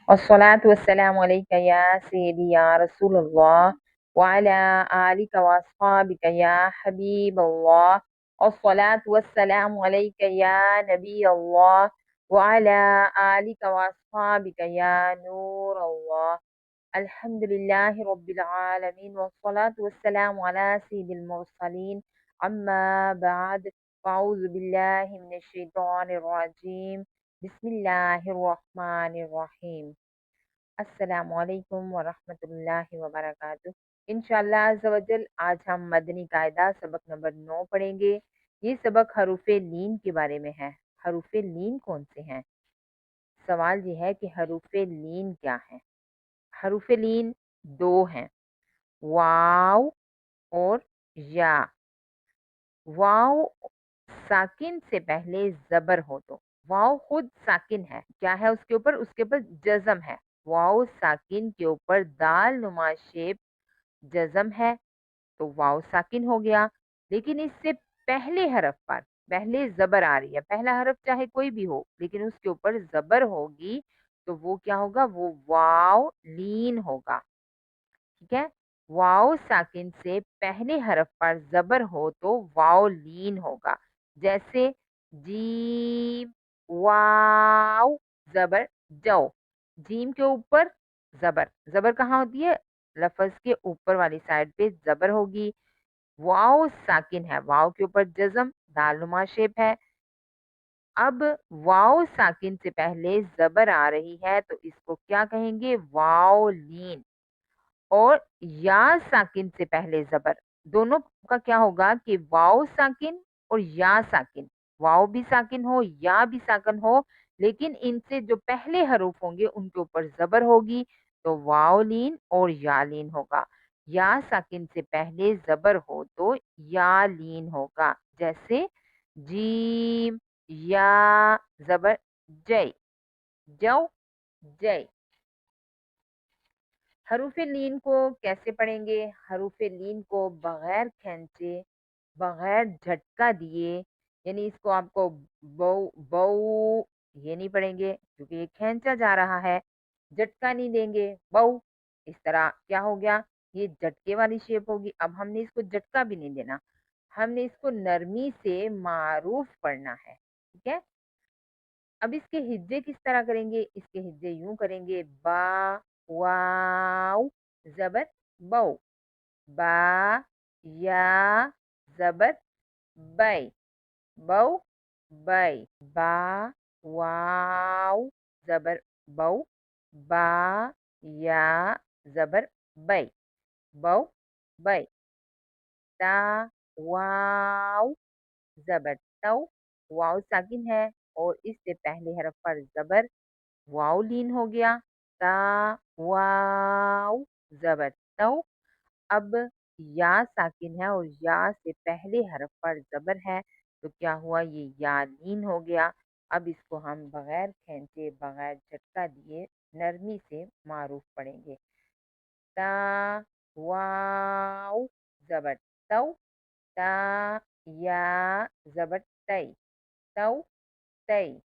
والصلاة والسلام عليك يا سيدي يا رسول الله وعلى آلك وأصحابك يا حبيب الله. والصلاة والسلام عليك يا نبي الله وعلى آلك وأصحابك يا نور الله. الحمد لله رب العالمين والصلاة والسلام على سيد المرسلين. أما بعد، فأعوذ بالله من الشيطان الرجيم. بسم الله الرحمن الرحيم. अस्सलामुअलैकुम वरहमतुल्लाहि वबरकातुह। इंशाअल्लाह अज़्ज़ वजल आज हम मदनी कायदा सबक नंबर 9 पढ़ेंगे। ये सबक हरूफे लीन के बारे में है। हरूफे लीन कौन से हैं? सवाल ये है कि हरूफे लीन क्या है। हरूफे लीन दो हैं, वाव और या। वाव साकिन से पहले जबर हो तो वाव खुद साकिन है, क्या है उसके ऊपर जज़म है। वाव साकिन के ऊपर दाल नुमा शेप जज़म है तो वाव साकिन हो गया। लेकिन इससे पहले हरफ पर पहले जबर आ रही है, पहला हरफ चाहे कोई भी हो लेकिन उसके ऊपर जबर होगी तो वो क्या होगा, वो वाव लीन होगा। ठीक है, वाव साकिन से पहले हरफ पर जबर हो तो वाव लीन होगा। जैसे जीम वाव जबर जो, जीम के ऊपर जबर, जबर कहाँ होती है? लफज के ऊपर वाली साइड पे जबर होगी। वाव साकिन है, वाव के ऊपर जज्म दालनुमा शेप है। अब वाव साकिन से पहले जबर आ रही है तो इसको क्या कहेंगे? वाव लीन। और या साकिन से पहले जबर, दोनों का क्या होगा कि वाव साकिन और या साकिन, वाव भी साकिन हो या भी साकिन हो, लेकिन इनसे जो पहले हरूफ होंगे उनके ऊपर जबर होगी तो वाव लीन और या लीन होगा। या साकिन से पहले जबर हो तो या लीन होगा। जैसे जीम या जबर जय, जव जय। हरूफ लीन को कैसे पढ़ेंगे? हरूफ लीन को बगैर खींचे, बगैर झटका दिए, यानी इसको आपको बौ बौ ये नहीं पढ़ेंगे क्योंकि ये खींचा जा रहा है। झटका नहीं देंगे, बौ इस तरह क्या हो गया, ये झटके वाली शेप होगी। अब हमने इसको झटका भी नहीं देना, हमने इसको नरमी से मारूफ पढ़ना है। ठीक है, अब इसके हिज्जे किस तरह करेंगे? इसके हिज्जे यूं करेंगे, बा वाव जबर बौ, बा या जबर बै, बौ बै, बा वाव जबर बौ, बा या जबर बै, बौ बै। ता वाव जबर तौ, वाव साकिन है और इससे पहले हरफ पर जबर, वाव लीन हो गया। ता वाव जबर तौ। अब या साकिन है और या से पहले हरफ पर जबर है तो क्या हुआ, ये या लीन हो गया। अब इसको हम बगैर खींचे बगैर झटका दिए नरमी से मारूफ पढ़ेंगे। ता वाव जबर तौ, ता या जबर तई, तौ तई,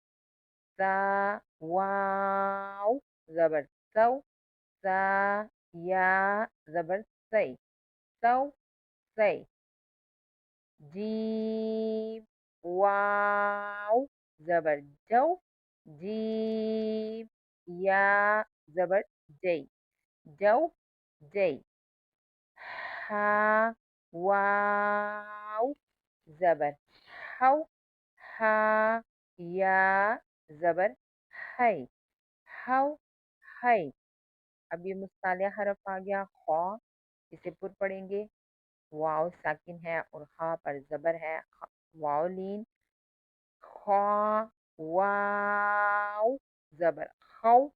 सा वाव जबर सौ, सा या जबर सई, सौ सई। जीम वाव जबर जौ, जीम या जबर जई, जौ जई। हा वाव जबर हौ, हा या जबर है, हौ है। अब ये मुस्तालिया हरफ आ गया खौ, इसे पुर पढ़ेंगे। वाव साकिन है और हा पर जबर है, वाव लीन। खौ वाव जबर खौ,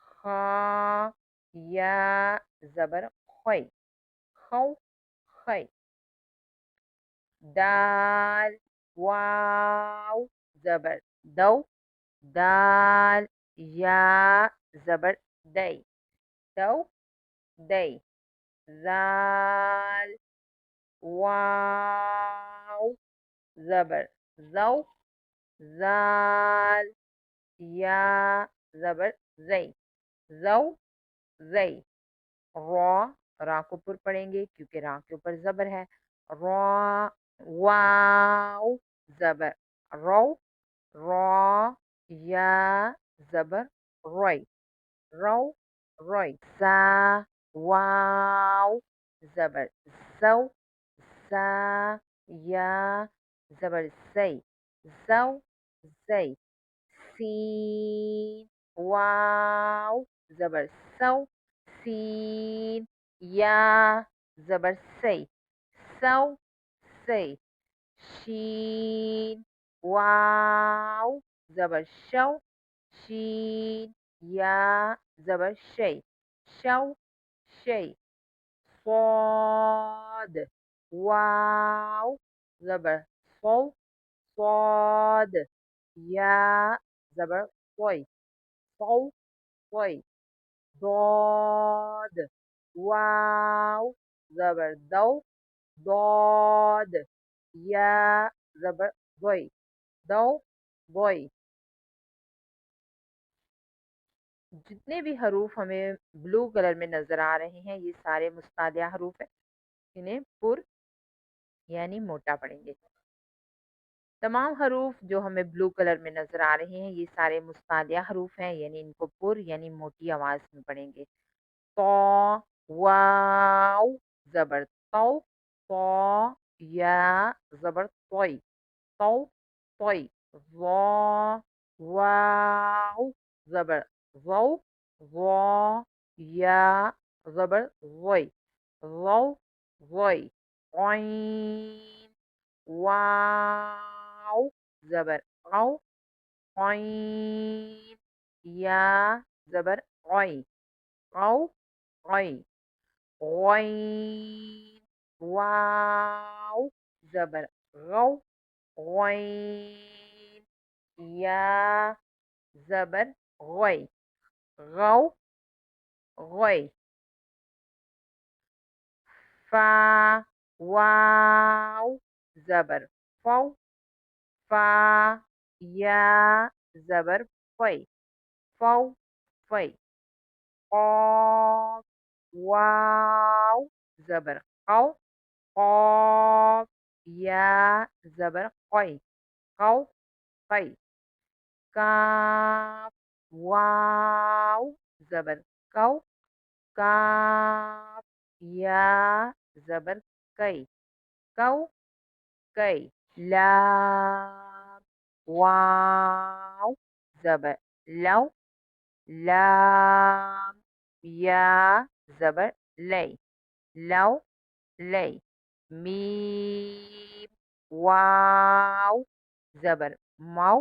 खा या जबर खोई, खौ खै। दाल वाव जबर दौ, दाल या जबर दई, दौ दई। जाल वाव जबर जौ, जाल या जबर जई, زو زئی، را را کو پر پڑھیں گے کیونکہ را کے اوپر زبر ہے، را واو زبر رو، را یا زبر روئی، رو روئی، سا واو زبر سو، سا یا زبر سی، زو زئی، سین واو زبر سو، سین یا زبر سی، سو سی، شین واو زبر شو، شین یا زبر شی، شو شی، صاد واو زبر صو، صاد یا زبر صوی، صو صوی، ضاد واو زبر دو، ضاد یا زبر ضوی، دو ضوی۔ جتنے بھی حروف ہمیں بلو کلر میں نظر آ رہے ہیں یہ سارے مستعلیہ حروف ہیں، انہیں پر یعنی موٹا پڑھیں گے۔ تمام حروف جو ہمیں بلو کلر میں نظر آ رہے ہیں یہ سارے مستعلیہ حروف ہیں، یعنی ان کو پر یعنی موٹی آواز میں پڑھیں گے۔ تو واو زبر تو، تو یا زبر توئی، تو توئی، وا واو زبر وو، وا یا زبر وئی، وو وئی، عین واو زبر او، عین یا زبر عئی، او عئی، غین واو زبر غو، غین یا زبر غوی، غو غوی، فا واو زبر فو، فا یا زبر فوی، فو فوی، قاف واو زبر قو، قاف یا زبر قوی، قو قی، کاف واو زبر کو، کاف یا زبر کئی، کو کئی، لام واو زبر لو، لام یا زبر لئی، لو لئی، میم واو زبر مو،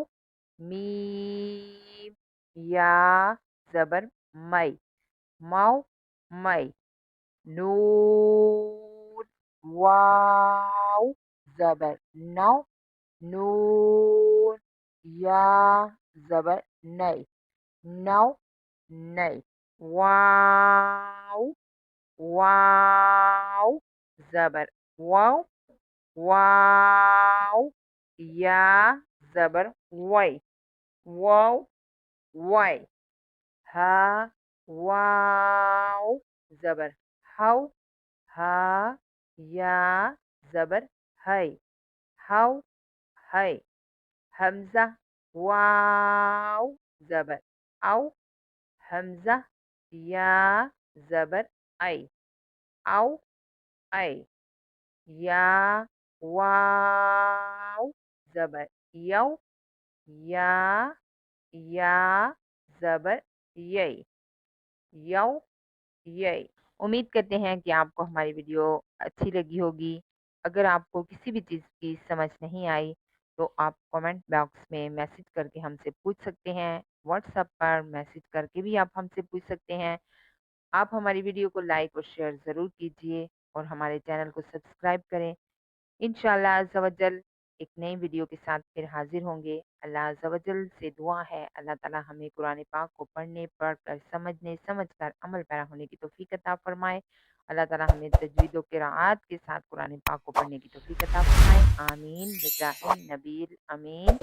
میم یا زبر مئی، مو مئی، نون واو زبر نو، نون یا زبر نئی، نو نئی، واو واو زبر واو، واو یا زبر وئی، واو وئی، ہا واو زبر ہو، ہا یا زبر ہے، ہو ہے، حمزہ واو زبر او، حمزہ یا زبر ای، او ای، یا واو زبر یو، یا زبر یئی، یو یئی۔ امید کرتے ہیں کہ آپ کو ہماری ویڈیو اچھی لگی ہوگی۔ اگر آپ کو کسی بھی چیز کی سمجھ نہیں آئی تو آپ کمنٹ باکس میں میسج کر کے ہم سے پوچھ سکتے ہیں، واٹس ایپ پر میسج کر کے بھی آپ ہم سے پوچھ سکتے ہیں۔ آپ ہماری ویڈیو کو لائک اور شیئر ضرور کیجیے اور ہمارے چینل کو سبسکرائب کریں۔ انشاءاللہ عز و جل ایک نئی ویڈیو کے ساتھ پھر حاضر ہوں گے۔ اللہ عز و جل سے دعا ہے اللہ تعالی ہمیں قرآن پاک کو پڑھنے، پڑھ کر سمجھنے، سمجھ کر عمل پیرا ہونے کی توفیق عطا فرمائے۔ اللہ تعالی ہمیں تجوید و قراءات کے ساتھ قرآن پاک کو پڑھنے کی توفیق عطا فرمائے۔ آمین بجاہ نبی امین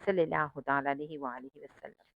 صلی اللہ تعالی علیہ وآلہ وسلم۔